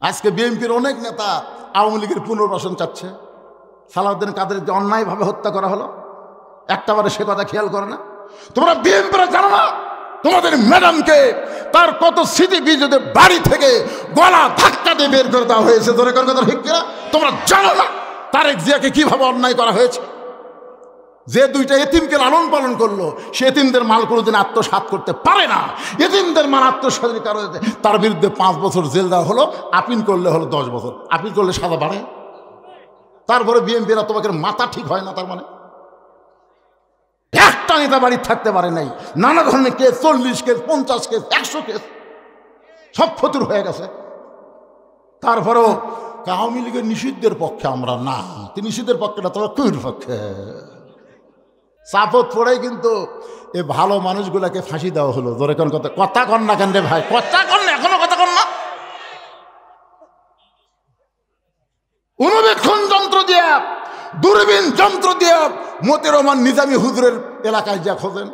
আজকে বিএনপির অনেক নেতা আওয়ামী লীগের পুনর্বাসন চাচ্ছে। সালাউদ্দিন কাদের যে অন্যায়ভাবে হত্যা করা হলো, একটাবারে সে কথা খেয়াল করে না। তোমরা বিএনপিরা জানো না তোমাদের ম্যাডামকে তার কত স্মৃতি বিজয়দের বাড়ি থেকে গলা ধাক্কা দিয়ে বের করে দেওয়া হয়েছে। ধরে কথা ঠিক কিনা? তোমরা জানো না তারেক জিয়াকে কিভাবে অন্যায় করা হয়েছে? যে দুইটা এতিমকে লালন পালন করলো, সে এতিমদের মাল কোনোদিন আত্মসাৎ করতে পারে না। এতিমদের মাল আত্মসাতের কারণে তার বিরুদ্ধে 5 বছর জেল দেওয়া হলো, আপিল করলে হলো 10 বছর। আপিল করলে সাজা বাড়ে। তারপরে বিএনপিরা তোমাকে মাথা ঠিক হয় না। তার মানে একটা নেতা বাড়ি থাকতে পারে নাই, নানা ধরনের কেস, 40 কেস, 50 কেস, 100 কেস, সব ফতুর হয়ে গেছে। তারপরেও আওয়ামী লীগের নিষিদ্ধের পক্ষে আমরা না, নিষিদ্ধের পক্ষে না, তোমরা কুইর পক্ষে। চাপত পড়েই কিন্তু এই ভালো মানুষগুলাকে ফাঁসি দেওয়া হলো। ধরে কোন কথা কথা কন না কেন রে ভাই? কথা কন না, এখনো কথা কন না। অনুবীক্ষণ যন্ত্র দিয়ে, দূরবীন যন্ত্র দিয়ে মতিউর রহমান নিজামী হুজুরের এলাকায় যা খোঁজেন,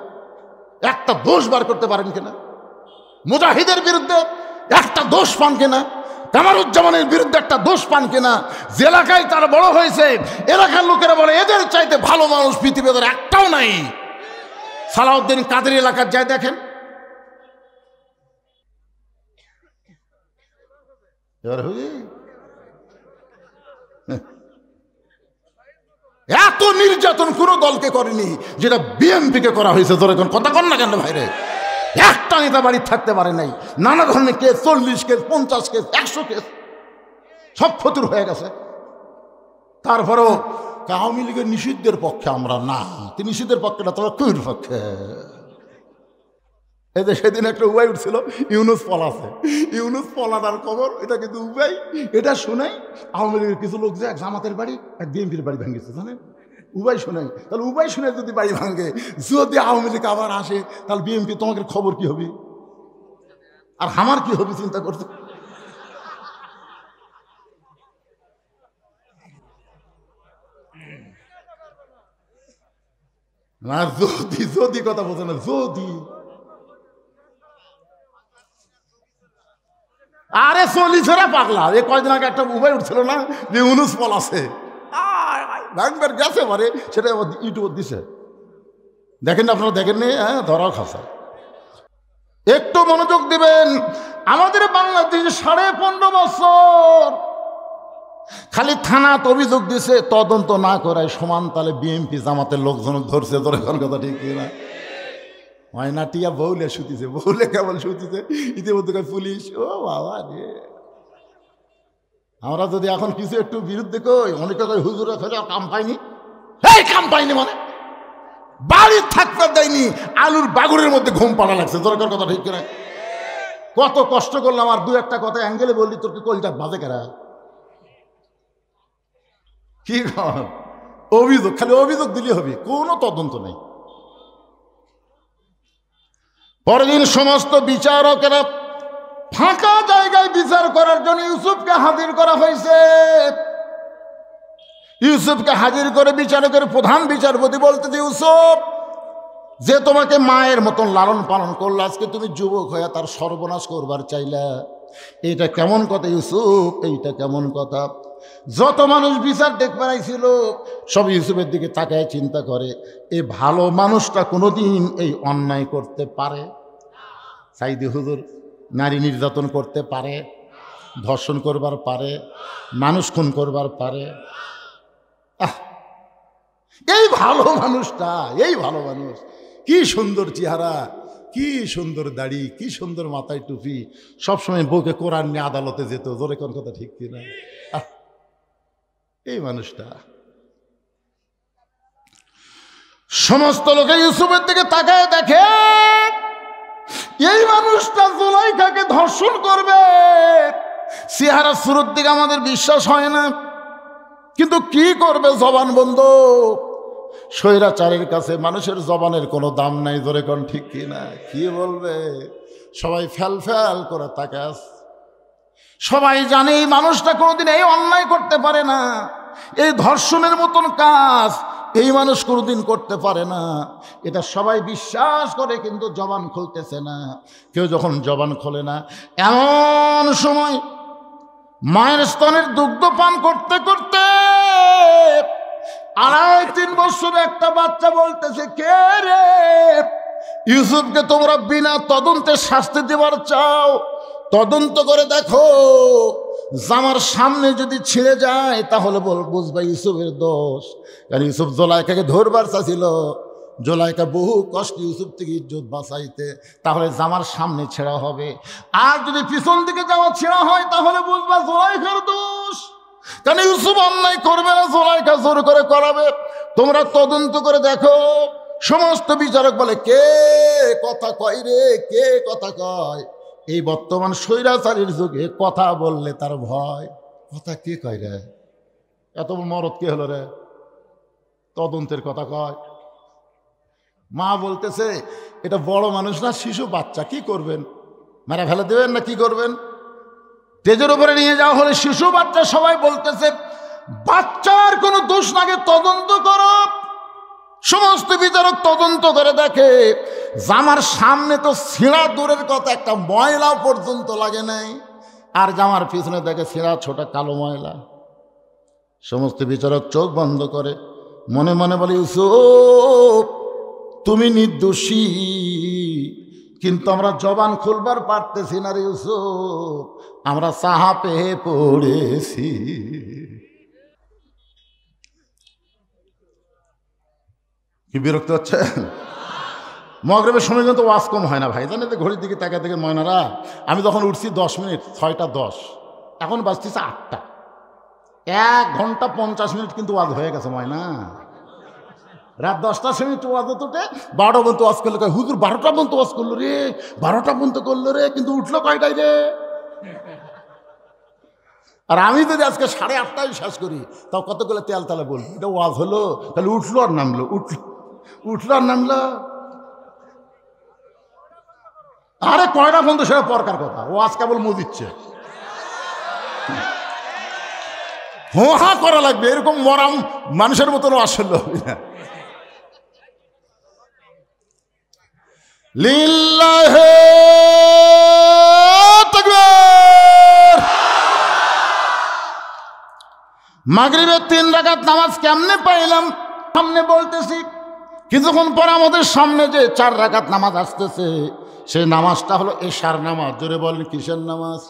একটা দোষ বার করতে পারেন কিনা? মুজাহিদের বিরুদ্ধে একটা দোষ পান কিনা? কামারুজ্জামানের বিরুদ্ধে একটা দোষ পান কিনা? যে এলাকায় তারা বড় হয়েছে, এলাকার লোকেরা বলে এদের চাইতে ভালো মানুষ পৃথিবীতে একটাও নাই। সালাউদ্দিন কাদের এলাকার যায় দেখেন, এত নির্যাতন কোন দলকে করেনি যেটা বিএনপিকে করা হয়েছে। ধরে কোন কথা কন না কেন ভাইরে? একটা নেতা বাড়ি থাকতে পারে নাই, নানা ধরনের কেস, 40 কেস, 50 কেস, 100 কেস, সব ফতুর হয়ে গেছে। তারপরেও আওয়ামী লীগের নিষিদ্ধের পক্ষে আমরা না, নিষিদ্ধের পক্ষে না, তবে কুইর পক্ষে। এই যে সেদিন একটা উবাই উঠছিল, ইউনুস পলাছে। ইউনুস পলাটার খবর এটা কিন্তু উবাই, এটা শোনাই আওয়ামী লীগের কিছু লোক যে এক জামাতের বাড়ি, এক বিএনপির বাড়ি ভেঙেছে, জানেন? উবাই শোনাই। তাহলে উবাই শুনে যদি বাড়ি ভাঙে, যদি আওয়ামী লীগ আবার আসে, তাহলে বিএনপি তোমাকে খবর কি হবে আর আমার কি হবে চিন্তা করছে। না যদি যদি কথা বলছে না, যদি আরে চলিছেরা পাগলা। এ কয়দিন আগে একটা উবাই উঠছিল না যে ইউনুস পলাছে, ব্যাংকের গেছে পারে, সেটা ইউটিউব দিছে, দেখেন আপনারা, দেখেননি? হ্যাঁ, ধরাও খাসা। একটু মনোযোগ দিবেন। আমাদের বাংলাদেশে 15.5 বছর খালি থানাত অভিযোগ দিছে, তদন্ত না করায় সমান তালে বিএনপি জামাতের লোকজন ধরছে। ধরে কোন কথা ঠিক না? ময়নাটিয়া বউলে শুতিছে, বউলে কেবল শুতিছে, ইতিমধ্যে পুলিশ। ও বাবা রে, আমরা যদি এখন কিছু একটু বিরুদ্ধে কই, অনেকে কই হুজুরে ফেলে কাম পাইনি। এই কাম পাইনি মানে বাড়ি থাকতে দেয়নি, আলুর বাগুরের মধ্যে ঘুম পাড়া লাগছে। দরকার কথা ঠিক কিনা? কত কষ্ট করলাম, আর 2-1 কথা অ্যাঙ্গেলে বললি তোর কি কলটা বাজে কেরা? কি অভিযোগ, খালি অভিযোগ দিলে হবে, কোনো তদন্ত নেই। পরের দিন সমস্ত বিচারকেরা ফাঁকা জায়গায় বিচার করার জন্য ইউসুফকে হাজির করা হয়েছে। ইউসুফকে হাজির করে বিচারকের প্রধান বিচারপতি বলতেছে, ইউসুফ যে তোমাকে মায়ের মতন লালন পালন করলো, আজকে তুমি যুবক হয়ে তার সর্বনাশ করবার চাইলা, এটা কেমন কথা ইউসুফ? এইটা কেমন কথা? যত মানুষ বিচার দেখবার আইছিল সব ইউসুফের দিকে তাকায় চিন্তা করে, এই ভালো মানুষটা কোনোদিন এই অন্যায় করতে পারে? সাইদি হুজুর নারী নির্যাতন করতে পারে, ধর্ষণ করবার পারে, মানুষ খুন করবার পারে। এই ভালো মানুষটা, এই ভালো মানুষ, কি সুন্দর চেহারা, কি সুন্দর দাড়ি, কি সুন্দর মাথায় টুপি, সবসময় বউকে কোরআন নিয়ে আদালতে যেত। জোরে কোন কথা ঠিক কিনা? এই মানুষটা। সমস্ত লোকে ইউসুফের দিকে তাকায় দেখে এই মানুষটা জুলাইখাকে ধর্ষণ করবে। চেহারা সুরত দিকে আমাদের বিশ্বাস হয় না, কিন্তু কি করবে, জবান বন্ধ। স্বৈরাচারের কাছে মানুষের জবানের কোনো দাম নাই। ধরে কোন ঠিক কিনা? কি বলবে? সবাই ফ্যাল ফ্যাল করে তাকাস। সবাই জানে এই মানুষটা কোনোদিন এই অন্যায় করতে পারে না, এই ধর্ষণের মতন কাজ এই মানুষ কোনোদিন করতে পারে না, এটা সবাই বিশ্বাস করে, কিন্তু জবান খুলতেছে না। কেউ যখন জবান খোলে না, এমন সময় মায়ের স্তনের দুগ্ধ পান করতে করতে 2.5-3 বছরে একটা বাচ্চা বলতেছে, কে রে? ইউসুফকে তোমরা বিনা তদন্তে শাস্তি দেবার চাও? তদন্ত করে দেখো, জামার সামনে যদি ছিঁড়ে যায় তাহলে বুঝবা ইউসুফের দোষ। কারণ ইউসুফ জোলাইকাকে ধরবার চাইছিল, জোলাইকা বহু কষ্ট ইউসুফ থেকে ইজ্জত বাঁচাইতে, তাহলে জামার সামনে ছেঁড়া হবে। আর যদি পিছন দিকে জামা ছেঁড়া হয় তাহলে বুঝবা জোলাইকার দোষ। কারণ ইউসুফ অন্যায় করবে না, জোলাইকা জোর করে করাবে। তোমরা তদন্ত করে দেখো। সমস্ত বিচারক বলে, কে কথা কয় রে, কে কথা কয়? এই বর্তমান স্বৈরাচারীর যুগে কথা বললে তার ভয়। কথা কে কয় রে? এত মরদ কে হলো রে? তদন্তের কথা কয়। মা বলতেছে, এটা বড় মানুষ না, শিশু বাচ্চা, কি করবেন? মেরে ফেলে দেবেন না কি করবেন? তেজের উপরে নিয়ে যাওয়া হলে শিশু বাচ্চা। সবাই বলতেছে, বাচ্চার কোনো দোষ নাগে, তদন্ত করো। সমস্ত বিচারক তদন্ত করে দেখে, জামার সামনে তো ছিঁড়া দূরের কথা, একটা ময়লা পর্যন্ত লাগে নাই। আর জামার পিছনে দেখে ছিঁড়া ছোট কালো ময়লা। সমস্ত বিচারক চোখ বন্ধ করে মনে মনে বলে, ইউসুফ তুমি নির্দোষী, কিন্তু আমরা জবান খুলবার পারতেছি না রে ইউসুফ, আমরা চাপে পড়েছি। কি বিরক্ত হচ্ছে? মগরিবের সময় কিন্তু ওয়াজ কম হয় না ভাই, জানেন তো? ঘড়ির দিকে তাকে থেকে ময়নারা, আমি তখন উঠছি 10 মিনিট, 6টা 10, এখন বাজতেছে 8টা। 1 ঘন্টা 50 মিনিট কিন্তু ওয়াজ হয়ে গেছে ময়না। রাত 10টার সময় ওয়াজ উঠে 12টা পর্যন্ত ওয়াজ করলো। হুজুর 12টা পর্যন্ত ওয়াজ করলো রে, 12টা পর্যন্ত করলো রে, কিন্তু উঠলো কয়টায় রে? আর আমি যদি আজকে 8:30টায় শেষ করি, তাও কতগুলো তেল তালে বলবো, এটা ওয়াজ হলো? তাহলে উঠলো আর নামলো, উঠলো আর নামলো। আরে কয়টা পর্যন্ত সেটা পরকার কথা, ওয়াজ কেবল মজিচ্ছে। হোহা করা লাগবে, এরকম মরাম মানুষের মতন আসলে হবে না। লিল্লাহে তাকবীর। মাগরিবের 3 রাকাত নামাজ কেমনে পাইলাম? সামনে বলতেছি, কিছুক্ষণ পর আমাদের সামনে যে 4 রাকাত নামাজ আসতেছে, সেই নামাজটা হলো এশার নামাজ। জোরে বলেন, কিসের নামাজ?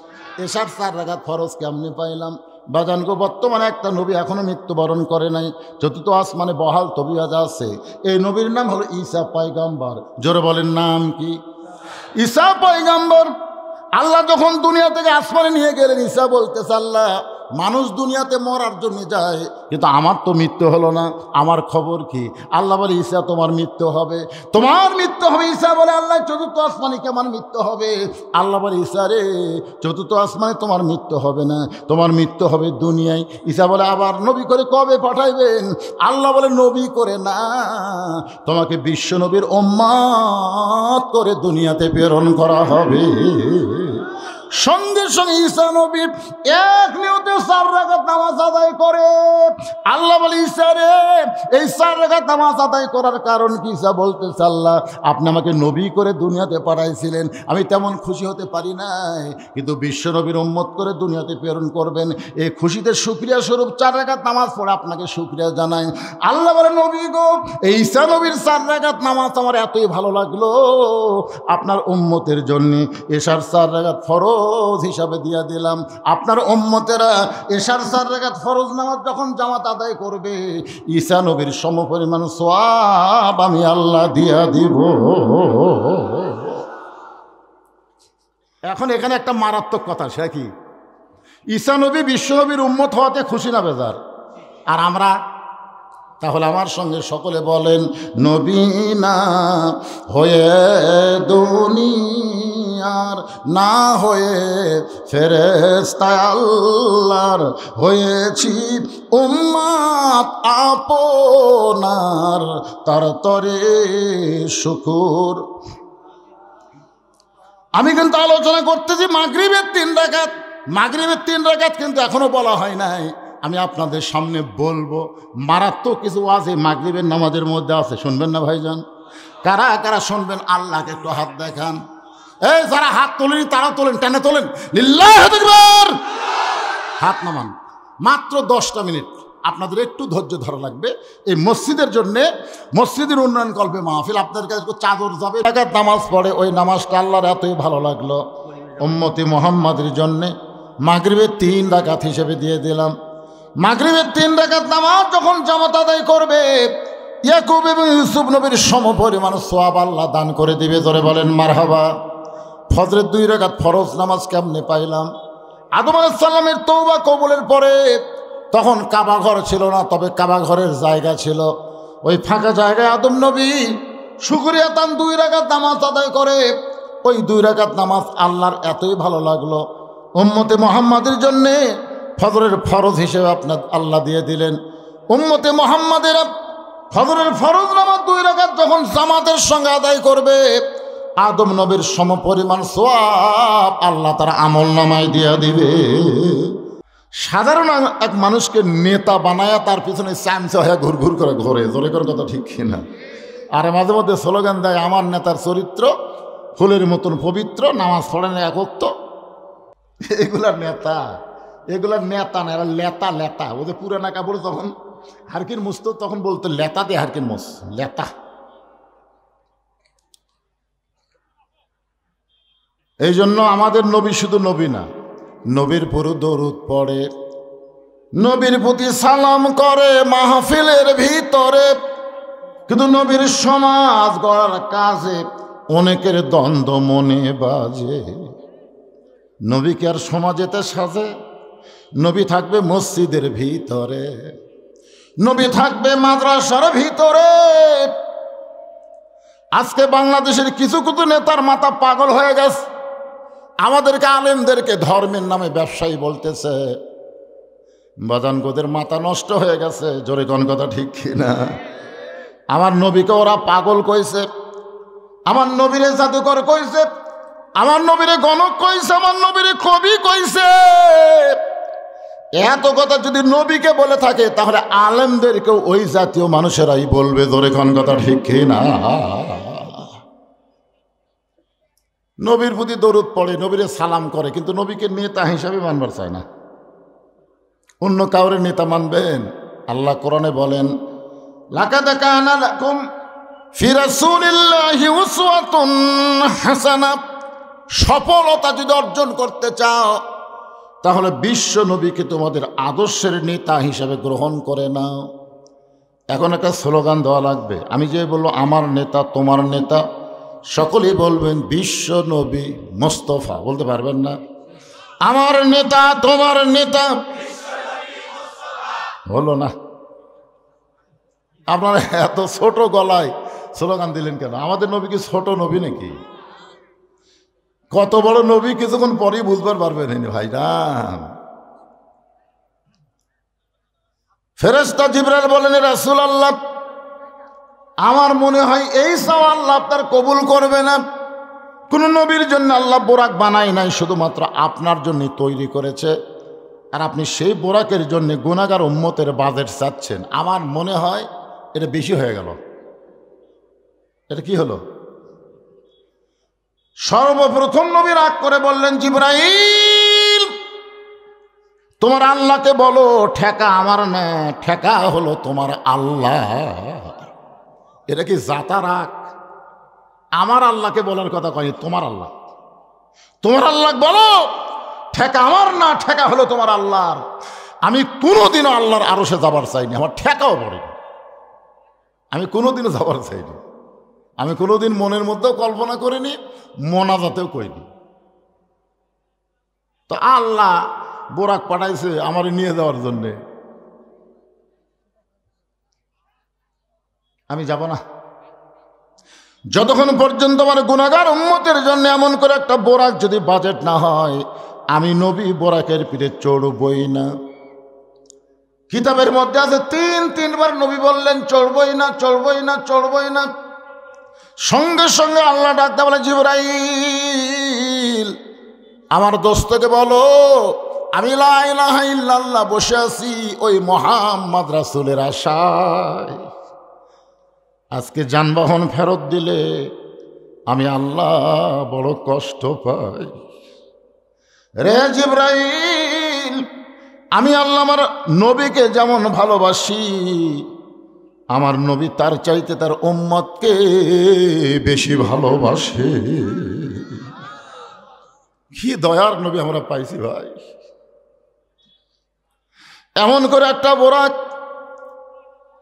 এশার 4 রাকাত ফরজ কেমনে পাইলাম? বাজানগো, বর্তমানে একটা নবী এখনো মৃত্যুবরণ করে নাই, চতুর্থ আসমানে বহাল তবিয়াজ আছে। এই নবীর নাম হলো ঈসা পয়গম্বর। জোরে বলেন, নাম কি? ঈসা পয়গম্বর। আল্লাহ যখন দুনিয়া থেকে আসমানে নিয়ে গেলেন, ঈসা বলতেছে, আল্লাহ মানুষ দুনিয়াতে মরার জন্য যায়, কিন্তু আমার তো মৃত্যু হলো না, আমার খবর কি? আল্লাহ বলে, ঈসা তোমার মৃত্যু হবে, তোমার মৃত্যু হবে। ঈসা বলে, আল্লাহ চতুর্থ আসমানে কি আমার মৃত্যু হবে? আল্লাহ বলে, ঈসা রে, চতুর্থ আসমানে তোমার মৃত্যু হবে না, তোমার মৃত্যু হবে দুনিয়ায়। ঈসা বলে, আবার নবী করে কবে পাঠাইবেন? আল্লাহ বলে, নবী করে না, তোমাকে বিশ্ব নবীর উম্মত করে দুনিয়াতে প্রেরণ করা হবে। সঙ্গে সঙ্গে ঈসা নবী এক নিয়তে 4 রাকাত নামাজ আদায় করে। আল্লাহ বলে, ঈসা রে, এই 4 রাকাত নামাজ আদায় করার কারণ কি? ঈসা বলতেছে, আল্লাহ আপনি আমাকে নবী করে দুনিয়াতে পাঠাইছিলেন, আমি তেমন খুশি হতে পারি নাই, কিন্তু বিশ্ব নবীর উম্মত করে দুনিয়াতে প্রেরণ করবেন, এই খুশিতে শুকরিয়া স্বরূপ 4 রাকাত নামাজ পড়ে আপনাকে শুকরিয়া জানাই। আল্লাহ বলে, নবী গো, এই ঈসা নবীর 4 রাকাত নামাজ আমার এতই ভালো লাগলো, আপনার উম্মতের জন্য এশার 4 রাকাত ফরজ হিসাবে দিয়া দিলাম। আপনার উম্মতেরা এশার 4 রাকাত ফরজ নামাজ যখন জামাত আদায় করবে, ঈসা নবীর সমপরিমাণ সওয়াব আমি আল্লাহ দিয়া দিব। এখন এখানে একটা মারাত্মক কথা, সে কি? ঈসা নবী বিশ্ব নবীর উম্মত হওয়াতে খুশি না বেজার? আর আমরা? তাহলে আমার সঙ্গে সকলে বলেন, নবী না হয়ে দুনিয়ার, না হয়ে ফেরেশতা আল্লাহর, হয়েছি উম্মত আপনার, তার তরে শুকুর। আমি কিন্তু আলোচনা করতেছি মাগরিবের 3 রাকাত। মাগরিবের 3 রাকাত কিন্তু এখনো বলা হয় নাই। আমি আপনাদের সামনে বলবো, মারাত্মক কিছু ওয়াজ এই মাগরিবের নামাজের মধ্যে আছে, শুনবেন না ভাইজান? কারা কারা শুনবেন? আল্লাহকে একটু হাত দেখান। এই যারা হাত তোলেনি তারা তোলেন, টেনে তোলেন। লিল্লাহি তাকবীর। হাত নামান, মাত্র 10টা মিনিট আপনাদের একটু ধৈর্য ধরা লাগবে। এই মসজিদের জন্যে, মসজিদের উন্নয়ন কল্পে মাহফিল, আপনাদের কাছে চাদর যাবে, রাকাত নামাজ পড়ে, ওই নামাজটা আল্লাহর এতই ভালো লাগলো, উম্মতি মুহাম্মাদের জন্যে মাগরিবের 3 রাকাত হিসেবে দিয়ে দিলাম। মাগরিবের 3 রাকাত নামাজ যখন জামাত আদায় করবে, ইয়াকুব এবং ইউসুফ নবীর সমপরিমাণ সওয়াব আল্লাহ দান করে দিবে। ধরে বলেন মারহাবা। ফজরের 2 রাকাত ফরজ নামাজ কেমনে পাইলাম? আদম আলাইহিস সালামের তওবা কবুলের পরে তখন কাবা ঘর ছিল না, তবে কাবা ঘরের জায়গা ছিল। ওই ফাঁকা জায়গায় আদম নবী শুকরিয়া তান 2 রাকাত নামাজ আদায় করে। ওই 2 রাকাত নামাজ আল্লাহর এতই ভালো লাগলো, উম্মতে মুহাম্মাদের জন্যে ফজরের ফরজ হিসেবে আপনার আল্লাহ দিয়ে দিলেন। উম্মতে মুহাম্মাদের ফজরের ফরজ নামাজ 2 রাকাত যখন জামাতের সঙ্গে আদায় করবে, আদম নবীর সমপরিমাণ সওয়াব আল্লাহ তার আমল নামায় দিয়ে দিবে। সাধারণ এক মানুষকে নেতা বানায়া তার পিছনে চামচা হয়ে ঘুরঘুর করে ঘোরে, জোরে করে কথা ঠিক কিনা? আর মাঝে মধ্যে স্লোগান দেয়, আমার নেতার চরিত্র ফুলের মতন পবিত্র, নামাজ পড়ে না এক ওয়াক্ত। এগুলার নেতা, এগুলার নেতা না, এরা লেতা লেতা। ওদের পুরানা কাপড় তখন হারকিন মুস্ত, তখন বলতো লেতা দিয়ে হারকিন মুস, লেতা। এই জন্য আমাদের নবী শুধু নবী না, নবীর পুরো দরুদ পড়ে, নবীর প্রতি সালাম করে মাহফিলের ভিতরে। কিন্তু নবীর সমাজ গড়ার কাজে অনেকের দ্বন্দ্ব মনে বাজে। নবীকে আর সমাজেতে সাজে? নবী থাকবে মসজিদের ভিতরে, নবী থাকবে মাদ্রাসার ভিতরে। আজকে বাংলাদেশের কিছু কিছু নেতার মাথা পাগল হয়ে গেছে, আমাদেরকে আলেমদেরকে ধর্মের নামে ব্যবসায়ী বলতেছে। বাজানগোদের মাথা নষ্ট হয়ে গেছে, জোরে কোন কথা ঠিক কিনা? আমার নবীকে ওরা পাগল কইছে, আমার নবীরে জাদুকর কইছে, আমার নবীরে গণক কইছে, আমার নবীরে কবি কইছে। এত কথা যদি নবীকে বলে থাকে, তাহলে আলেমদেরকেও ওই জাতীয় মানুষেরাই বলবে, জোরে কোন কথা ঠিক কিনা? নবীর প্রতি দরুদ পড়ে, নবীরে সালাম করে, কিন্তু নবীকে নেতা হিসাবে মানবার চায় না। অন্য কাউরে নেতা মানবেন? আল্লাহ কোরআনে বলেন, লাকাদ কানা লাকুম ফি রাসূলিল্লাহি উসওয়াতুন হাসানাহ। সফলতা যদি অর্জন করতে চাও, তাহলে বিশ্ব নবীকে তোমাদের আদর্শের নেতা হিসাবে গ্রহণ করে নাও। এখন একটা স্লোগান দেওয়া লাগবে। আমি যে বলবো আমার নেতা, তোমার নেতা, সকলেই বলবেন বিশ্ব নবী মোস্তফা, বলতে পারবেন না? আমার নেতা, তোমার নেতা হলো না। আপনারা এত ছোট গলায় স্লোগান দিলেন কেন? আমাদের নবী কি ছোট নবী নাকি? কত বড় নবী কিছুক্ষণ পরেই বুঝবার পারবেন ভাইরান। ফেরেশতা জিবরাইল বলেন, রাসূলুল্লাহ, আমার মনে হয় এই চাওয়া আল্লাহ তার কবুল করবে না। কোন নবীর জন্য আল্লাহ বোরাক বানায় নাই, শুধুমাত্র আপনার জন্য তৈরি করেছে। আর আপনি সেই বোরাকের জন্য গুনাহগার উম্মতের বাজেট চাচ্ছেন। আমার মনে হয় এটা বেশি হয়ে গেল। এটা কি হলো? সর্বপ্রথম নবী রাগ করে বললেন, জিবরাইল, তোমার আল্লাহকে বলো ঠেকা আমার না, ঠেকা হলো তোমার আল্লাহ। এটা কি জাতা রাগ? আমার আল্লাহকে বলার কথা কয়নি, তোমার আল্লাহ। তোমার আল্লাহ বলো ঠেকা আমার না, ঠেকা হলো তোমার আল্লাহর। আমি কোনোদিনও আল্লাহর আরশে যাবার চাইনি, আমার ঠেকাও পড়েনি। আমি কোনোদিনও যাবার চাইনি, আমি কোনোদিন মনের মধ্যেও কল্পনা করিনি, মোনাজাতেও করিনি। তো আল্লাহ বোরাক পাঠাইছে আমার নিয়ে যাওয়ার জন্যে, আমি যাব না। যতক্ষণ পর্যন্ত আমার গুনাহগার উম্মতের জন্য এমন করে একটা বোরাক যদি বাজেট না হয়, আমি নবী বোরাকের পিঠে চড়বই না। কিতাবের মধ্যে আছে 3-3বার নবী বললেন চড়বই না, চড়বই না, চড়বই না। সঙ্গে সঙ্গে আল্লাহ ডাকতে বলে, জিবরাইল, আমার দোস্তকে বলো আমি লা ইলাহা ইল্লাল্লাহ বসে আছি ওই মুহাম্মদ রাসূলের আশায়। আজকে যানবাহন ফেরত দিলে আমি আল্লাহ বড় কষ্ট পাই। রে জিবরাইল, আমি আল্লাহ আমার নবীকে যেমন ভালোবাসি, আমার নবী তার চাইতে তার উম্মতকে বেশি ভালোবাসে। কি দয়ার নবী আমরা পাইছি ভাই। এমন করে একটা বোরাক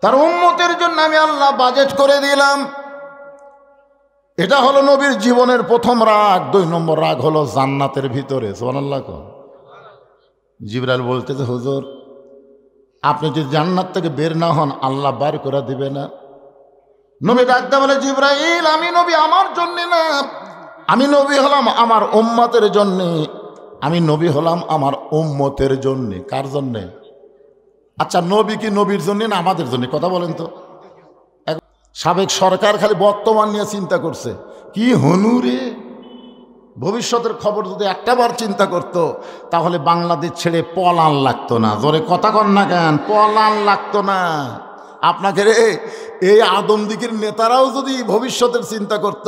তার উম্মতের জন্য আমি আল্লাহ বাজেট করে দিলাম। এটা হলো নবীর জীবনের প্রথম রাগ। 2 নম্বর রাগ হলো জান্নাতের ভিতরে। সুবহানাল্লাহ। জিবরাইল বলতেছে, হুজুর আপনি যদি জান্নাত থেকে বের না হন আল্লাহ বার করে দিবে না। নবী ডাকতে বলে, জিবরাইল আমি নবী আমার জন্য না, আমি নবী হলাম আমার উম্মতের জন্যে। আমি নবী হলাম আমার উম্মতের জন্যে। কার জন্যে? আচ্ছা নবী কি নবীর জন্য না আমাদের জন্য? কথা বলেন তো। সাবেক সরকার খালি বর্তমান নিয়ে চিন্তা করছে। কি হনুরে, ভবিষ্যতের খবর যদি একটাবার চিন্তা করত তাহলে বাংলাদেশ ছেড়ে পলান লাগতো না। জোরে কথা কন না কেন? পলান লাগতো না। আপনাকে রে এই আদমদিগির নেতারাও যদি ভবিষ্যতের চিন্তা করত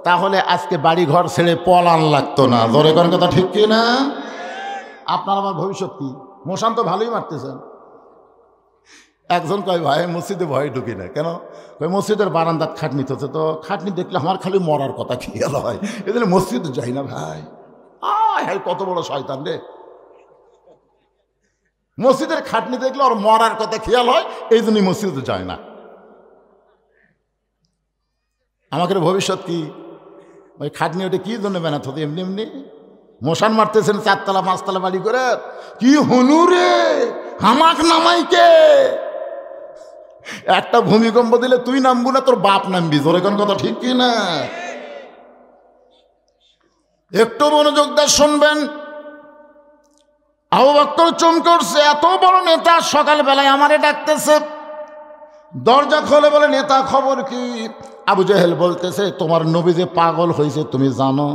তাহলে আজকে বাড়ি ঘর ছেড়ে পলান লাগতো না। জোরে কোন কথা ঠিক কি না? আপনার আমার ভবিষ্যৎ কি? মশান তো ভালোই মারতেছেন। একজন কয় ভাই মসজিদে ভয় ঢুকি না কেন? কয় মসজিদের বারান্দাত খাটনি হচ্ছে, তো খাটনি দেখলে আমার খালি মরার কথা খেয়াল হয়, এজন্য মসজিদে যাই না ভাই। হ্যাঁ কত বড় শয়তান রে, মসজিদের খাটনি দেখলে ওর মরার কথা খেয়াল হয়, এই জন্যই মসজিদে যায় না। আমাকে ভবিষ্যৎ কি? ওই খাটনি ওটা কি জন্য বানাতে হতো? এমনি এমনি মশান মারতেছেন 4 তলা 5 তলা বাড়ি করে। কি হনু রে, হামাক নামাইকে একটা ভূমিকম্প দিলে তুই নামবো না, তোর বাপ নামবি। জোরে কোন কথা ঠিক কি না? একটু মনোযোগ দিয়ে শুনবেন। আবু বকর চমকে উঠছে, এত বড় নেতা সকালবেলায় আমারে ডাকতেছে। দরজা খোলে, বলে নেতা খবর কি? আবু জেহেল বলতেছে, তোমার নবী যে পাগল হয়েছে তুমি জানো?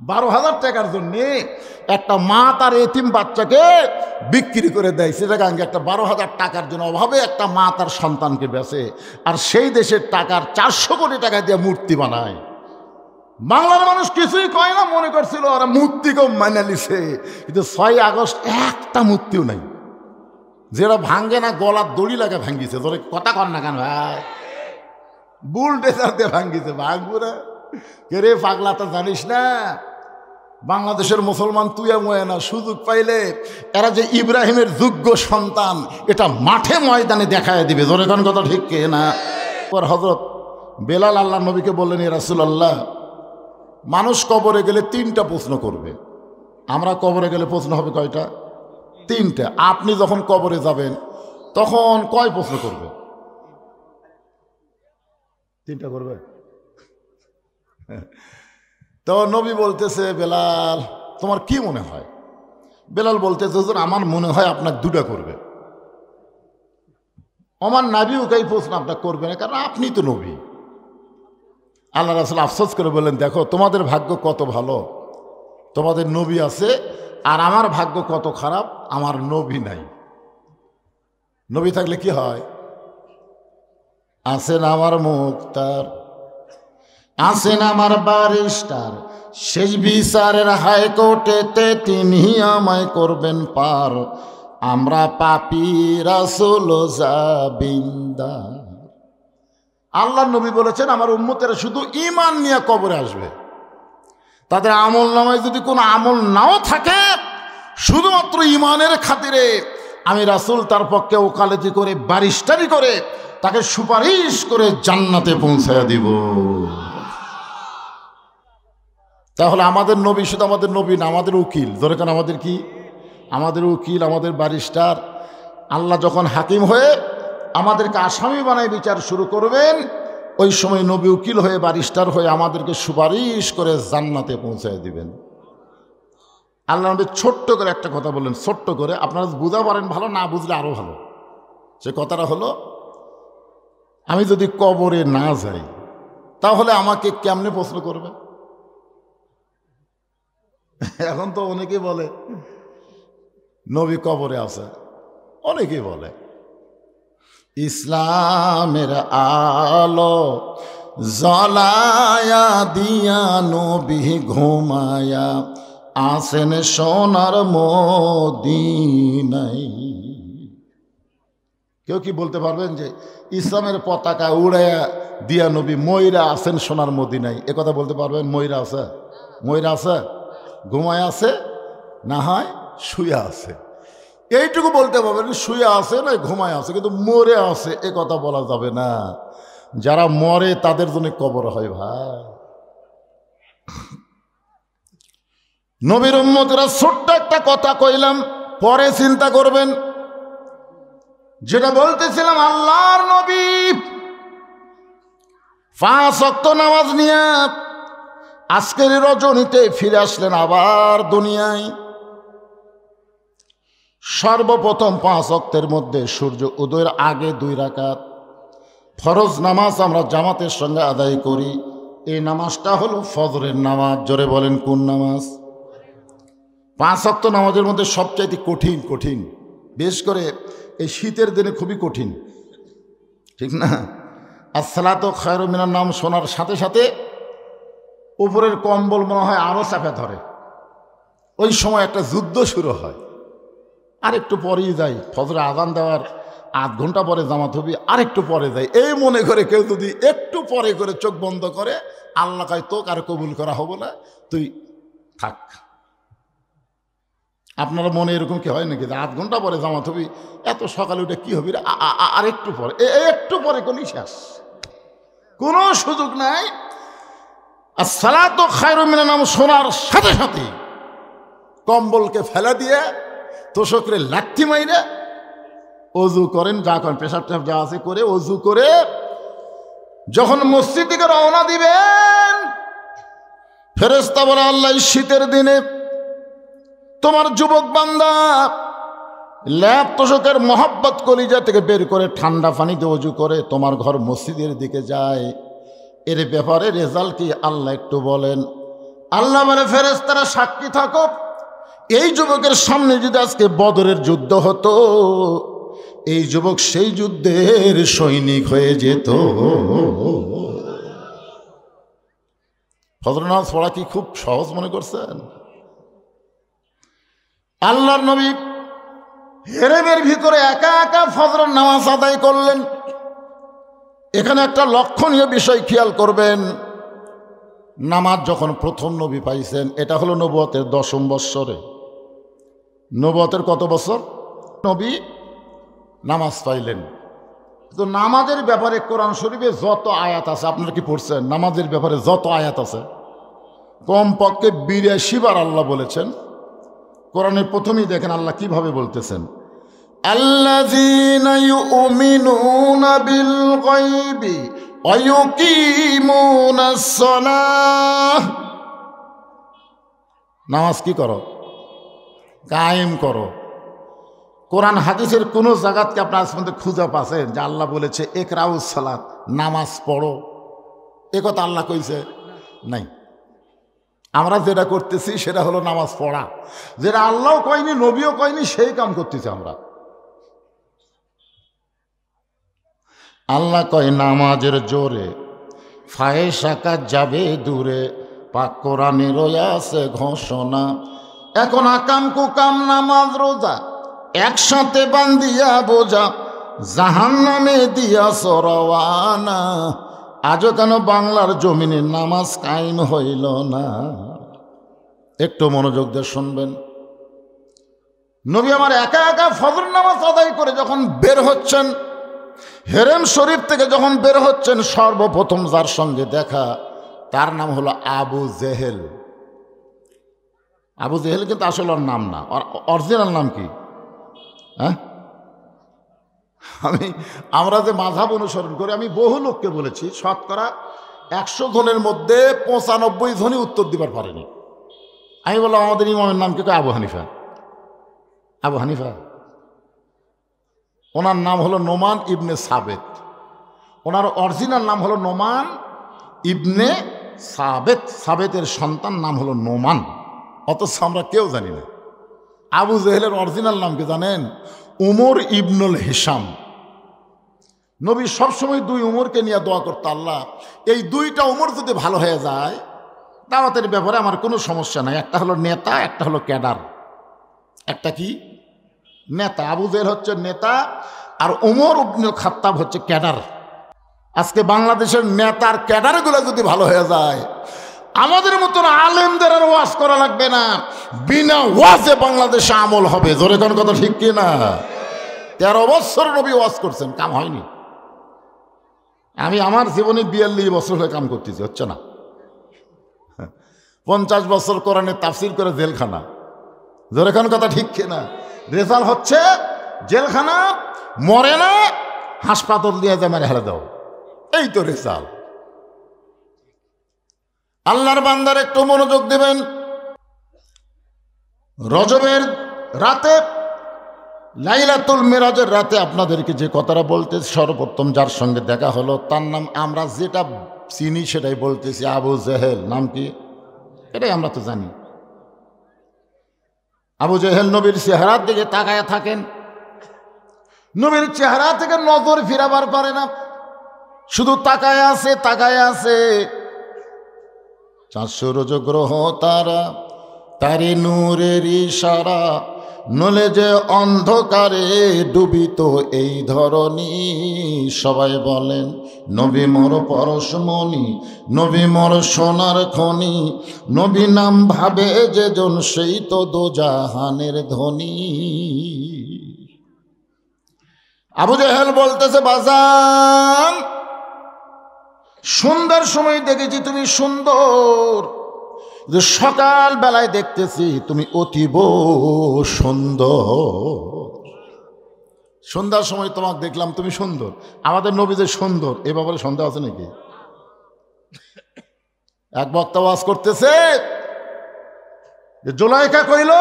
12,000 টাকার জন্য একটা মা তার এতিম বাচ্চাকে বিক্রি করে দেয়। সেটাকে একটা 12,000 টাকার জন্য অভাবে একটা মা তার সন্তানকে বেচে, আর সেই দেশের টাকার 400 কোটি টাকা দিয়ে মূর্তি বানায়। বাংলার মানুষ কিছুই কয় না, মনে করছিল ওরা মূর্তিকেও মানে লিছে, কিন্তু 6 আগস্ট একটা মূর্তিও নাই যেটা ভাঙ্গে না, গলার দড়ি লাগে ভাঙ্গিছে। ধরে কথা কর না কেন ভাই? বুলডেজার দিয়ে ভাঙ্গিছে। ভাঙবুরা কে রে পাগলা, তা জানিস না বাংলাদেশের মুসলমান তুই ময় না, সুযোগ পাইলে এরা যে ইব্রাহিমের যোগ্য সন্তান এটা মাঠে ময়দানে দেখায় দিবে। জোরে কোন কথা ঠিক কে না? পর হযরত বেলাল আল্লাহ নবীকে বললেন, ইয়া রাসূলুল্লাহ মানুষ কবরে গেলে 3টা প্রশ্ন করবে। আমরা কবরে গেলে প্রশ্ন হবে কয়টা? 3টা। আপনি যখন কবরে যাবেন তখন কয় প্রশ্ন করবে? 3টা করবে। তো নবী বলতেছে, বেলাল তোমার কি মনে হয়? বেলাল বলতেছে, হুজুর আমার মনে হয় আপনার 2টা করবে। আমার নবীও এই প্রশ্ন আপনার করবে না, কারণ আপনি তো নবী। আল্লাহ রাসূল আফসোস করে বললেন, দেখো তোমাদের ভাগ্য কত ভালো, তোমাদের নবী আছে, আর আমার ভাগ্য কত খারাপ, আমার নবী নাই। নবী থাকলে কি হয়? আছেন আমার মুক্তার, আছেন আমার ব্যারিস্টার, শেষ বিচারের হাইকোর্টেতে তিনি আমায় করবেন পার। আমরা পাপী রাসূল জাবিন্দার। আল্লাহ নবী বলেছেন আমার উম্মতেরা শুধু ঈমান নিয়ে কবরে আসবে। তাদের আমল নামায় যদি কোনো আমল নাও থাকে, শুধুমাত্র ঈমানের খাতিরে আমি রাসূল তার পক্ষে ওকালতি করে ব্যারিস্টারি করে তাকে সুপারিশ করে জান্নাতে পৌঁছায়া দিব। তাহলে আমাদের নবী শুধু আমাদের নবী না, আমাদের উকিল। ধরে কেন আমাদের কি? আমাদের উকিল, আমাদের ব্যারিস্টার। আল্লাহ যখন হাকিম হয়ে আমাদেরকে আসামি বানায় বিচার শুরু করবেন, ওই সময় নবী উকিল হয়ে ব্যারিস্টার হয়ে আমাদেরকে সুপারিশ করে জান্নাতে পৌঁছায় দিবেন। আল্লাহ নবী ছোট্ট করে একটা কথা বললেন, ছোট্ট করে, আপনারা বুঝা পারেন ভালো, না বুঝলে আরো ভালো। সে কথাটা হলো, আমি যদি কবরে না যাই তাহলে আমাকে কেমনে প্রশ্ন করবে? এখন তো অনেকেই বলে নবী কবরে আছে, অনেকেই বলে ইসলামের আলো জ্বলায়া দিয়া নবী ঘুমায়া আছেন সোনার মদিনায়। কেউ কি বলতে পারবেন যে ইসলামের পতাকা উড়াইয়া দিয়া নবী ময়রা আছেন সোনার মদিনায়? এ কথা বলতে পারবেন? ময়রা আছে? ময়রা আছে? ঘুমায় আছে, না হয় শুয়ে আছে, এইটুকু বলতে পারবেন। শুয়ে আছে না ঘুমায় আছে, কিন্তু মরে আছে এ কথা বলা যাবে না। যারা মরে তাদের জন্য কবর হয় ভাই। নবীর উম্মতেরা ছোট্ট একটা কথা কইলাম, পরে চিন্তা করবেন। যেটা বলতেছিলাম, আল্লাহর নবী 5 ওয়াক্ত নামাজ নিয়ে আজকের রজনীতে ফিরে আসলেন আবার দুনিয়ায়। সর্বপ্রথম 5 ওয়াক্তের মধ্যে সূর্য উদয়ের আগে 2 রাকাত ফরজ নামাজ আমরা জামাতের সঙ্গে আদায় করি। এই নামাজটা হলো ফজরের নামাজ। জোরে বলেন কোন নামাজ? 5 ওয়াক্ত নামাজের মধ্যে সবচাইতে কঠিন, বিশেষ করে এই শীতের দিনে খুবই কঠিন, ঠিক না? আসসালাতু খায়রুম মিনান নাওম শোনার সাথে সাথে উপরের কম্বল মনে হয় আরও চাপে ধরে। ওই সময় একটা যুদ্ধ শুরু হয়। আর একটু পরেই যাই, ফজরে আজান দেওয়ার 8 ঘন্টা পরে জামাত হবে, আর একটু পরে যাই, এই মনে করে কেউ যদি একটু পরে করে চোখ বন্ধ করে, আল্লাহ কয় তোকে আর কবুল করা হবো না, তুই থাক। আপনার মনে এরকম কি হয় নাকি? 8 ঘন্টা পরে জামাত হবি, এত সকালে উঠে কি হবি? আর একটু পরে, একটু পরে কোনই শেষ, কোনো সুযোগ নাই। আর সালাতু খায়রুম মিনান নাওম শোনার সাথে সাথে কম্বলকে ফেলা দিয়ে তোষকরে লাঠি মাইরে অজু করেন, যা করেন, পেশাব টেশাব যা আছে করে অজু করে যখন মসজিদ থেকে রওনা দিবেন, ফেরেশতা বলে আল্লাহ শীতের দিনে তোমার যুবক বান্দা ল্যাপ তোষকের মহব্বত কলিজা থেকে বের করে ঠান্ডা পানিতে অজু করে তোমার ঘর মসজিদের দিকে যায়, এর ব্যাপারে রেজাল্ট কি আল্লাহ একটু বলেন। আল্লাহ বলে ফেরেশতারা সাক্ষী থাকো, এই যুবকের সামনে যদি আজকে বদরের যুদ্ধ হতো, এই যুবক সেই যুদ্ধের সৈনিক হয়ে যেত। ফজর নামাজ পড়া কি খুব সহজ মনে করছেন? আল্লাহর নবী হেরেমের ভিতরে একা একা ফজরের নামাজ আদায় করলেন। এখানে একটা লক্ষণীয় বিষয় খেয়াল করবেন। নামাজ যখন প্রথম নবী পাইছেন, এটা হলো নবুয়তের 10ম বৎসরে। নবুয়তের কত বছর? নবী নামাজ পাইলেন। তো নামাজের ব্যাপারে কোরআন শরীফে যত আয়াত আছে, আপনারা কি পড়ছেন? নামাজের ব্যাপারে যত আয়াত আছে কমপক্ষে 82 বার আল্লাহ বলেছেন। কোরআনের প্রথমেই দেখেন আল্লাহ কিভাবে বলতেছেন, আল্লাযীনা ইউমিনুনা বিল গায়বি ওয়া ইউকিমুনাস সালাহ। নামাজ কি করো? কায়েম করো। কোরআন হাদিসের কোন জায়গাতে আপনার আজ পর্যন্ত খুঁজে পাচ্ছেন যে আল্লাহ বলেছে ইকরাউস সালাত, নামাজ পড়ো? এ কথা আল্লাহ কইছে? নাই। আমরা যেটা করতেছি সেটা হলো নামাজ পড়া, যেটা আল্লাহও কয়নি নবীও কয়নি, সেই কাম করতেছি আমরা। আল্লাহ কয় নামাজের জোরে ফায়েশা কাজ যাবে দূরে, পাক কোরআনে রয়েছে ঘোষণা। এখন আকাম কুকাম নামাজ রোজা একসাথে বান্ধিয়া বোঝা, জাহান্নামে দিয়া সরওয়ানা। আজও কেন বাংলার জমিনে নামাজ কায়েম হইল না? একটু মনোযোগ দিয়ে শুনবেন। নবী আমার একা একা ফজর নামাজ আদায় করে যখন বের হচ্ছেন, হেরেম শরীফ থেকে যখন বের হচ্ছেন, সর্বপ্রথম যার সঙ্গে দেখা তার নাম হলো আবু জেহেল। আবু জেহেল কিন্তু আসলে ওর নাম না, অরিজিনাল নাম কি? হ্যাঁ, আমরা যে মাযহাব অনুসরণ করি, আমি বহু লোককে বলেছি, শতকরা 100 জনের মধ্যে 95 জনই উত্তর দিবার পারেনি। আমি বললাম আমাদের ইমামের নাম কি? আবু হানিফা। আবু হানিফা ওনার নাম হলো নোমান ইবনে সাবেত। ওনার অরিজিনাল নাম হলো নোমান ইবনে সাবেত। সাবেতের সন্তান নাম হলো নোমান, অথচ আমরা কেউ জানি না। আবু জেহেলের অরিজিনাল নাম কি জানেন? উমর ইবনুল হিসাম। নবী সবসময় 2 উমরকে নিয়ে দোয়া করতো, আল্লাহ এই 2টা উমর যদি ভালো হয়ে যায় দাওয়াতের ব্যাপারে আমার কোনো সমস্যা নাই। একটা হলো নেতা, একটা হলো ক্যাডার। একটা কি নেতা, আবু জেহেল হচ্ছে নেতা, আর ওমর ইবনুল খাত্তাব হচ্ছে ক্যাডার। আজকে বাংলাদেশের নেতার ক্যাডারগুলো যদি ভালো হয়ে যায়, আমাদের মতন আলেমদের আর ওয়াজ করা লাগবে না, বিনা ওয়াজে বাংলাদেশে আমল হবে। জোরে কোন কথা ঠিক কি না? 13 বছর নবী ওয়াজ করছেন, কাম হয়নি। আমি আমার জীবনে 42 বছর হয়ে কাম করতেছি, হচ্ছে না। 50 বছর কোরআনে তাফসির করে জেলখানা। জোরে কোন কথা ঠিক কি না? রেজাল্ট হচ্ছে জেলখানা, মরে না, হাসপাতাল দিয়ে যায় মেরে হেলে দাও, এই তো রেজাল্ট। আল্লাহর বান্দার একটু মনোযোগ দেবেন। রজবের রাতে, লাইলাতুল মিরাজের রাতে আপনাদেরকে যে কথাটা বলতে, সর্বপ্রথম যার সঙ্গে দেখা হলো তার নাম আমরা যেটা চিনি সেটাই বলতেছি, আবু জেহেল। নাম কি? এটাই আমরা তো জানি। আবু জেহেল নবীর চেহারার দিকে তাকায় থাকেন, নবীর চেহারা থেকে নজর ফিরাবার পারে না, শুধু তাকায় আছে, তাকায় আছে। 400 রোজ গ্রহ তারা, তারি নূরের ইশারা, নলে যে অন্ধকারে ডুবিত এই ধরনী। সবাই বলেন নবী মোর পরশমণি, নবী মোর সোনার খনি, নবী নাম ভাবে যে জন সেই তো দোজাহানের ধনী। আবু জেহেল বলতেছে, বাজান সুন্দর সময় দেখেছি তুমি সুন্দর, যে সকাল বেলায় দেখতেছি তুমি অতীব সুন্দর। সন্ধ্যার সময় তোমাকে দেখলাম তুমি সুন্দর। আমাদের নবী যে সুন্দর, এ ব্যাপারে সন্দেহ আছে নাকি? এক বক্তা ওয়াজ করতেছে, যে জুলাইখা কইল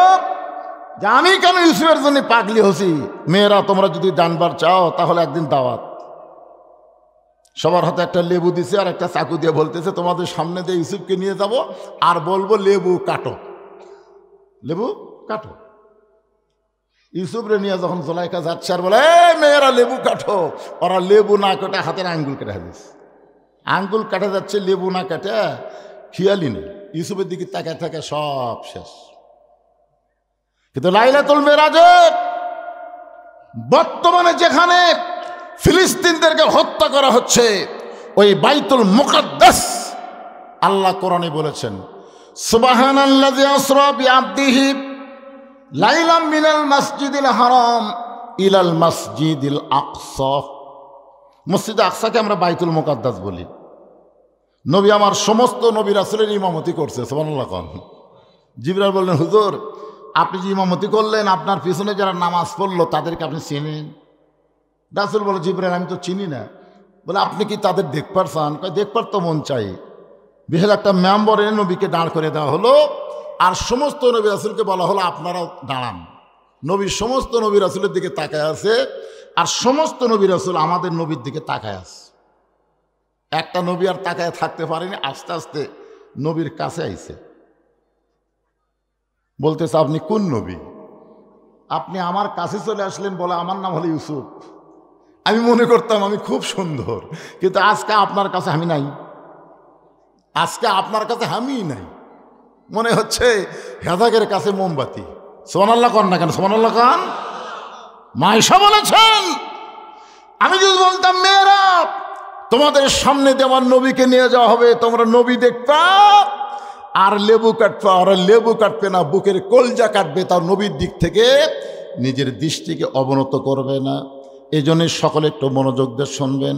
যে আমি কেন ইউসুফের জন্য পাগলি হছি, মেয়েরা তোমরা যদি জানবার চাও তাহলে একদিন দাওয়াত। সবার হাতে একটা লেবু দিছে আর একটা চাকু দিয়ে বলতেছে, তোমাদের সামনে দিয়ে ইউসুফকে নিয়ে যাব আর বলবো লেবু কাটো, লেবু কাটো। ইউসুফ রে নিয়ে যখন জুলাইখা যাচ্ছে আর বলে, মেয়েরা লেবু কাটো, ওরা লেবু না কেটে হাতের আঙ্গুল কেটে দিচ্ছে। আঙ্গুল কাটা যাচ্ছে, লেবু না কেটে খেয়ালি নেই। ইউসুফের দিকে তাকায় থাকে, সব শেষ। কিন্তু লাইলাতুল মিরাজে বর্তমানে যেখানে ফিলিস্তিনদেরকে হত্যা করা হচ্ছে, ওই বাইতুল মুকাদ্দাস, আল্লাহ কোরআনে বলেছেন, সুবহানাল্লাযী আসরা বিআবদিহি লাইলাম মিনাল মাসজিদিল হারাম ইলাল মাসজিদিল আকসা। মসজিদে আকসাকে আমরা বাইতুল মুকাদ্দাস বলি। নবী আমার সমস্ত নবী রাসূলের ইমামতি করছে, সুবহানাল্লাহ। জিবরাইল বললেন, হুজুর আপনি যে ইমামতি করলেন, আপনার পিছনে যারা নামাজ পড়লো তাদেরকে আপনি চেনেন? রাসূল বলে, জিবরাইল আমি তো চিনি না। বলে, আপনি কি তাদের দেখবার চান? দেখবার তো মন চাই। বিশাল একটা মেম্বরে নবীকে দাঁড় করে দেওয়া হলো, আর সমস্ত নবী রাসূলকে বলা হলো আপনারাও দাঁড়ান। নবী সমস্ত নবী রাসূলের দিকে তাকায় আছে, আর সমস্ত নবী রাসূল আমাদের নবীর দিকে তাকায় আছে। একটা নবী আর তাকায় থাকতে পারেনি, আস্তে আস্তে নবীর কাছে আইছে, বলতেছে, আপনি কোন নবী? আপনি আমার কাছে চলে আসলেন, বলে আমার নাম হলো ইউসুফ। আমি মনে করতাম আমি খুব সুন্দর, কিন্তু আজকে আপনার কাছে আমি নাই, আজকে আপনার কাছে আমি নাই। মনে হচ্ছে হেদাকের কাছে মোমবাতি। সুবহানাল্লাহ কন না কেন? সুবহানাল্লাহ কন। মায়েশা বলেছেন, আমি যদি বলতাম মেয়েরা তোমাদের সামনে দেওয়ার নবীকে নিয়ে যাওয়া হবে, তোমরা নবী দেখবা আর লেবু কাটবা, ওরা লেবু কাটবে না, বুকের কলজা কাটবে, তার নবীর দিক থেকে নিজের দৃষ্টিকে অবনত করবে না। এই জন্য সকলে একটু মনোযোগ দিয়ে শুনবেন।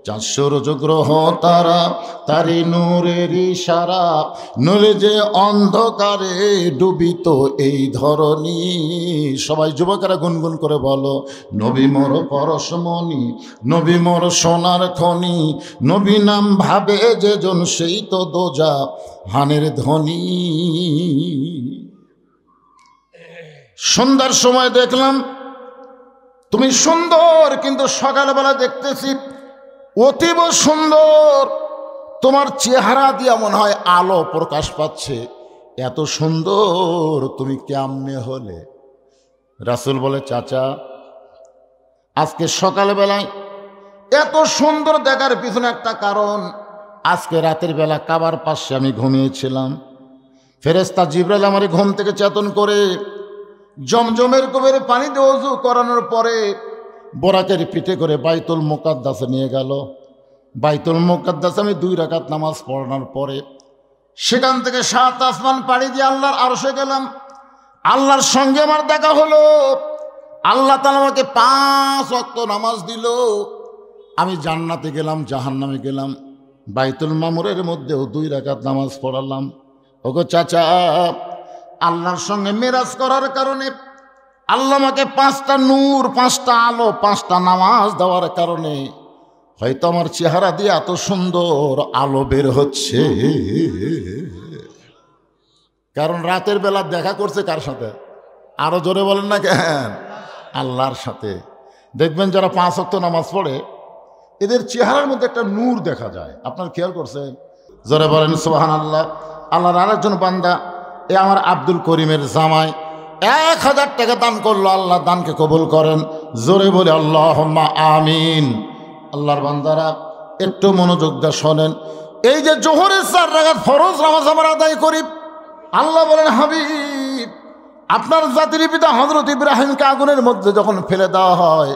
400 রোজ গ্রহ তারা, তারি নূরের ইশারা, নূরে যে অন্ধকারে ডুবিত এই ধরনী। সবাই যুবকেরা গুনগুন করে বলো, নবী মোর পরশমণি, নবী মোর সোনার খনি, নবী নাম ভাবে যে জন সেই তো দোজাহানের ধনী। সন্ধ্যার সময় দেখলাম তুমি সুন্দর, কিন্তু সকালবেলা দেখতেছি অতীব সুন্দর। তোমার চেহারা দিয়া মনে হয় আলো প্রকাশ পাচ্ছে, এত সুন্দর তুমি কেমনে হলে? রাসূল বলে, চাচা আজকে সকালবেলায় এত সুন্দর দেখার পিছনে একটা কারণ, আজকে রাতের বেলা কাবার পাশে আমি ঘুমিয়েছিলাম, ফেরেশতা জিবরাইল আমার ঘুম থেকে চেতন করে জমজমের কুবের পানি দিয়ে ওযু করানোর পরে বোরাকের পিঠে করে বাইতুল মুকাদ্দাসে নিয়ে গেল। বাইতুল মুকাদ্দাসে আমি 2 রাকাত নামাজ পড়ানোর পরে সেখান থেকে 7 আসমান পাড়ি দিয়ে আল্লাহর আরশে গেলাম। আল্লাহর সঙ্গে আমার দেখা হলো। আল্লাহ তাআলা আমাকে 5 ওয়াক্ত নামাজ দিল। আমি জান্নাতে গেলাম, জাহান্নামে গেলাম। বাইতুল মামুরের মধ্যেও 2 রাকাত নামাজ পড়ালাম। ওগো চাচা, আল্লাহর সঙ্গে মেরাজ করার কারণে আল্লাহ আমাকে 5টা নূর, 5টা আলো, 5টা নামাজ দেওয়ার কারণে হয়তো আমার চেহারা দিয়ে এত সুন্দর আলো বের হচ্ছে। কারণ রাতের বেলা দেখা করছে কার সাথে? আরো জোরে বলেন না কেন? আল্লাহর সাথে। দেখবেন যারা 5 ওয়াক্ত নামাজ পড়ে এদের চেহারার মধ্যে একটা নূর দেখা যায়। আপনার খেয়াল করছেন? জোরে বলেন সুবহানাল্লাহ। আল্লাহর আরেকজন বান্দা, এ আমার আব্দুল করিমের জামাই 1000 টাকা দান করলো। আল্লাহ দানকে কবুল করেন। জোরে বলে আল্লাহুম্মা আমিন। আল্লাহর বান্দারা একটু মনোযোগ দিয়ে শোনেন। এই যে জোহরের 4 রাকাত ফরজ নামাজ আমরা আদায় করি, আল্লাহ বলেন হাবিব, আপনার জাতির পিতা হযরত ইব্রাহিমকে আগুনের মধ্যে যখন ফেলে দেওয়া হয়,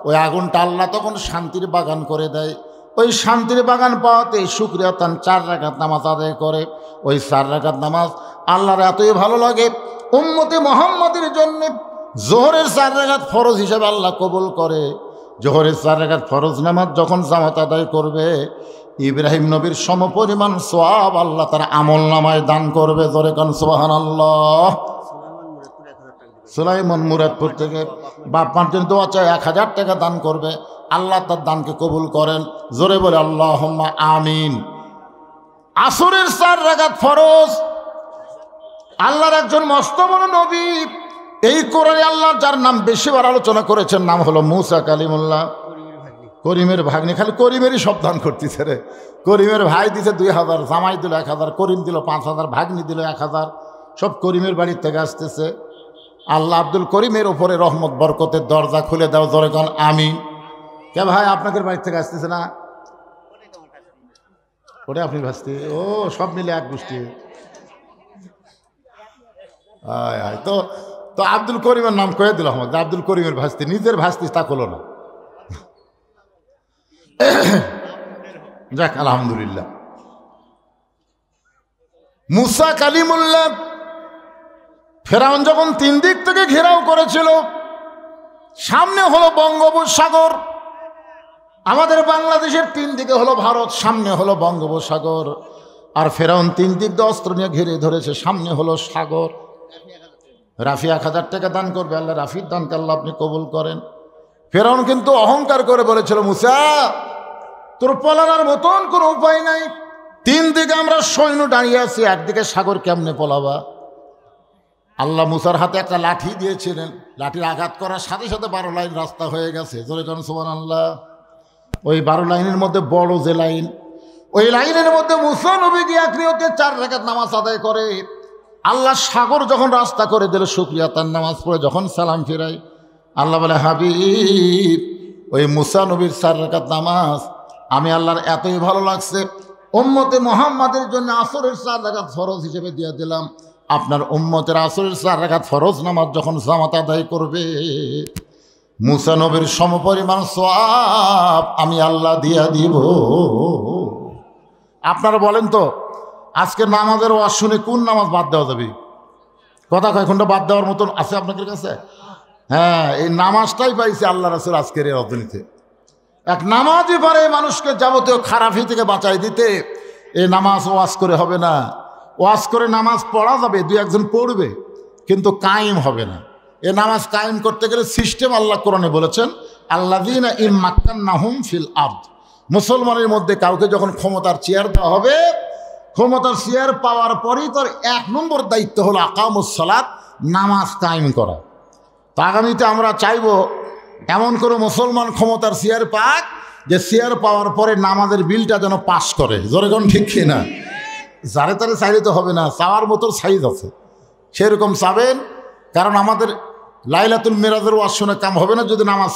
ওই আগুনটা আল্লাহ তখন শান্তির বাগান করে দেয়। ওই শান্তির বাগান পাওয়াতে শুকরিয়া তান 4 রাকাত নামাজ আদায় করে। ওই 4 রাকাত নামাজ আল্লাহর এতই ভালো লাগে, উম্মতে মুহাম্মাদের জন্য জোহরের 4 রাকাত ফরজ হিসেবে আল্লাহ কবুল করে। জোহরের 4 রাকাত ফরজ নামাজ যখন জামাত আদায় করবে, ইব্রাহিম নবীর সমপরিমাণ সওয়াব আল্লাহ তার আমল নামায় দান করবে। জোরে কান সুবহানাল্লাহ। সুলাইমান মুরাদপুর থেকে বাপ মার জন্য দোয়া চায়, 1000 টাকা দান করবে। আল্লাহ তার দানকে কবুল করেন। জোরে বলে আল্লাহুম্মা আমিন। আসরের 4 রাকাত ফরজ আল্লাহর একজন মস্ত বড় নবী, এই কোরআনে আল্লাহ যার নাম বেশিবার আলোচনা করেছেন নাম হলো মুসা কালিমুল্লাহ। করিমের ভাগ্নে, খালি করিমেরই সব দান করতেছে রে। করিমের ভাই দিছে 2000, জামাই দিল 1000, করিম দিল 5000, ভাগ্নি দিল 1000, সব করিমের বাড়ির থেকে আসতেছে। আল্লাহ আব্দুল করিমের ওপরে রহমত বরকতের দরজা খুলে দাও। জোরে কান আমিন। কে ভাই আপনাদের বাড়ি থেকে আসতেছে না? ওটা আপনি ভাসতে, ও সব মিলে এক গোষ্ঠী। তো তো আব্দুল করিমের নাম কয়ে দিল আমাকে, আব্দুল করিমের ভাসতে, নিজের ভাসতে তা হলো না। যাক আলহামদুলিল্লাহ। মুসা কালিমুল্লাহ ফেরাউন যখন 3 দিক থেকে ঘেরাও করেছিল, সামনে হলো বঙ্গোপসাগর, আমাদের বাংলাদেশের 3 দিকে হলো ভারত, সামনে হলো বঙ্গোপসাগর, আর ফেরাউন 3 দিক দিয়ে অস্ত্র নিয়ে ঘিরে ধরেছে, সামনে হলো সাগর। রাফি 1000 টাকা দান করবে, আল্লাহ রাফির দানকে আল্লাহ আপনি কবুল করেন। ফেরাউন কিন্তু অহংকার করে বলেছিল, মুসা তোর পলানোর মতন কোনো উপায় নাই, 3 দিকে আমরা সৈন্য দাঁড়িয়ে আছি, একদিকে সাগর, কেমনে পলাবা? আল্লাহ মুসার হাতে একটা লাঠি দিয়েছিলেন, লাঠির আঘাত করার সাথে সাথে 12 লাইন রাস্তা হয়ে গেছে। জোরে কান সুবহানাল্লাহ। ওই 12 লাইনের মধ্যে বড় যে লাইন, ওই লাইনের মধ্যে মুসা নবী গিয়ে একনিয়তে 4 রাকাত নামাজ আদায় করে। আল্লাহ সাগর যখন রাস্তা করে দিল, শুকরিয়া তার নামাজ পড়ে যখন সালাম ফিরাই, আল্লাহ বলে হাবিব, ওই মুসা নবীর 4 রাকাত নামাজ আমি আল্লাহর এতই ভালো লাগছে, উম্মতে মুহাম্মাদের জন্য আসরের 4 রাকাত ফরজ হিসেবে দিয়ে দিলাম। আপনার উম্মতের আসরের 4 রাকাত ফরজ নামাজ যখন জামাত আদায় করবে, মুসা নবীর সমপরিমাণ সওয়াব আমি আল্লাহ দিয়া দিব। আপনারা বলেন তো, আজকে নামাজের ওয়াজ শুনে কোন নামাজ বাদ দেওয়া যাবে? কথা কয়েকটা বাদ দেওয়ার মতন আছে আপনাদের কাছে? হ্যাঁ, এই নামাজটাই পাইছে আল্লাহ রাসূল আজকের এই রজনীতে। এক নামাজই পারে মানুষকে যাবতীয় খারাপি থেকে বাঁচাই দিতে। এই নামাজ ওয়াজ করে হবে না। ওয়াজ করে নামাজ পড়া যাবে, 2-1 জন পড়বে, কিন্তু কায়েম হবে না। এ নামাজ কায়েম করতে গেলে সিস্টেম আল্লাহ কোরআনে বলেছেন, আল্লাযীনা ইন মাক্কান্নাহুম ফিল আরদ। মুসলমানের মধ্যে কাউকে যখন ক্ষমতার চেয়ার দেওয়া হবে, ক্ষমতার চেয়ার পাওয়ার পরেই তোর 1 নম্বর দায়িত্ব হলো আকামুস সালাত, নামাজ কায়েম করা। তো আগামীতে আমরা চাইব এমন কোনো মুসলমান ক্ষমতার চেয়ার পাক, যে চেয়ার পাওয়ার পরে নামাজের বিলটা যেন পাস করে। জোরে কোন ঠিক কিনা? যারে তারে চাইলে তো হবে না, চাওয়ার মতো সাইজ আছে, সেরকম চাবেন। কারণ আমাদের লাইলাতুল মিরাজের ওয়াজ শুনে কাম হবে না যদি নামাজ